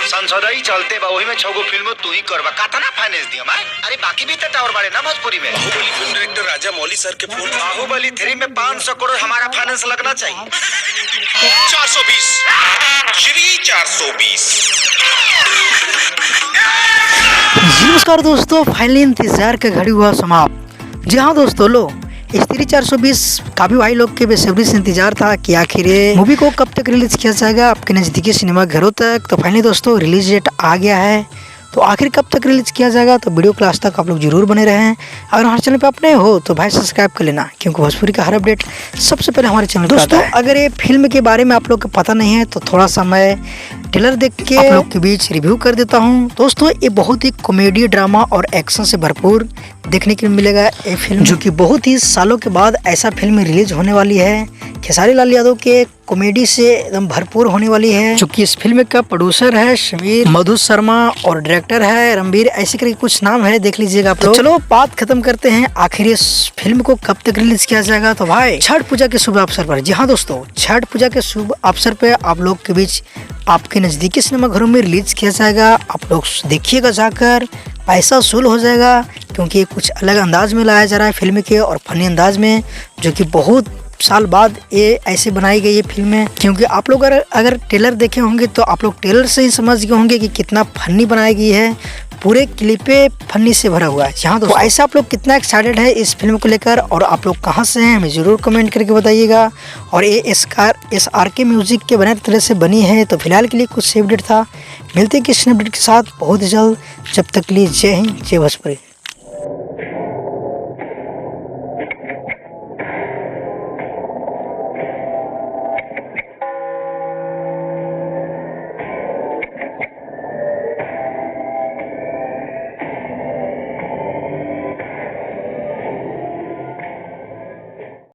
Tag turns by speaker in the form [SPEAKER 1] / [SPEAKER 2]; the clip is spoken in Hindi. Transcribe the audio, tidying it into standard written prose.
[SPEAKER 1] संसदई चलते बा, वही में 6 गो फिल्म तू ही करबा, कातना फाइनेंस दिया मैं? अरे बाकी भी तो टावर बड़े ना भोजपुरी में।
[SPEAKER 2] बाहुबली फिल्म डायरेक्टर राजा मौली सर के फोन।
[SPEAKER 1] बाहुबली 3 में 500 करोड़ हमारा फाइनेंस लगना चाहिए।
[SPEAKER 2] 420 श्री 420।
[SPEAKER 3] नमस्कार दोस्तों, फाइनली इंतजार का घड़ी हुआ समाप्त। जी हाँ दोस्तों, लो स्त्री 420 काफी भाई लोग के बेसब्री से इंतजार था कि आखिर ये मूवी को कब तक रिलीज किया जाएगा आपके नज़दीकी सिनेमा घरों तक। तो फाइनली दोस्तों रिलीज डेट आ गया है, तो आखिर कब तक रिलीज किया जाएगा, तो वीडियो क्लास तक आप लोग जरूर बने रहें। अगर हमारे चैनल पे आप नए हो तो भाई सब्सक्राइब कर लेना, क्योंकि भोजपुरी का हर अपडेट सबसे पहले हमारे चैनल पर आता है। अगर ये फिल्म के बारे में आप लोग को पता नहीं है तो थोड़ा सा मैं ट्रेलर देख के आप लोग के बीच रिव्यू कर देता हूँ। दोस्तों ये बहुत ही कॉमेडी, ड्रामा और एक्शन से भरपूर देखने के लिए मिलेगा ये फिल्म, जो कि बहुत ही सालों के बाद ऐसा फिल्म रिलीज होने वाली है। खेसारी लाल यादव के कॉमेडी से एकदम भरपूर होने वाली है, चूँकि इस फिल्म का प्रोड्यूसर है समीर मधु शर्मा और डायरेक्टर है रणबीर, ऐसे करके कुछ नाम है, देख लीजिएगा आप लोग। चलो बात खत्म करते हैं, आखिर इस फिल्म को कब तक रिलीज किया जाएगा। तो भाई छठ पूजा के शुभ अवसर पर, जी हाँ दोस्तों, छठ पूजा के शुभ अवसर पे आप लोग के बीच आपके नज़दीकी सिनेमा घरों में रिलीज किया जाएगा। आप लोग देखिएगा जाकर, पैसा वसूल हो जाएगा, क्योंकि कुछ अलग अंदाज में लाया जा रहा है फिल्म के, और फनी अंदाज में, जो कि बहुत साल बाद ये ऐसे बनाई गई ये फिल्म है। क्योंकि आप लोग अगर ट्रेलर देखे होंगे तो आप लोग ट्रेलर से ही समझ गए होंगे कि कितना फनी बनाई गई है, पूरे क्लिप पे फनी से भरा हुआ है। यहाँ तो ऐसा आप लोग कितना एक्साइटेड है इस फिल्म को लेकर, और आप लोग कहाँ से हैं हमें ज़रूर कमेंट करके बताइएगा। और ये SRK म्यूजिक के बने तरह से बनी है। तो फिलहाल के लिए कुछ अपडेट था, मिलते हैं किसी अपडेट के साथ बहुत जल्द। जब तक के लिए जय हिंद, जय भोजपुरी।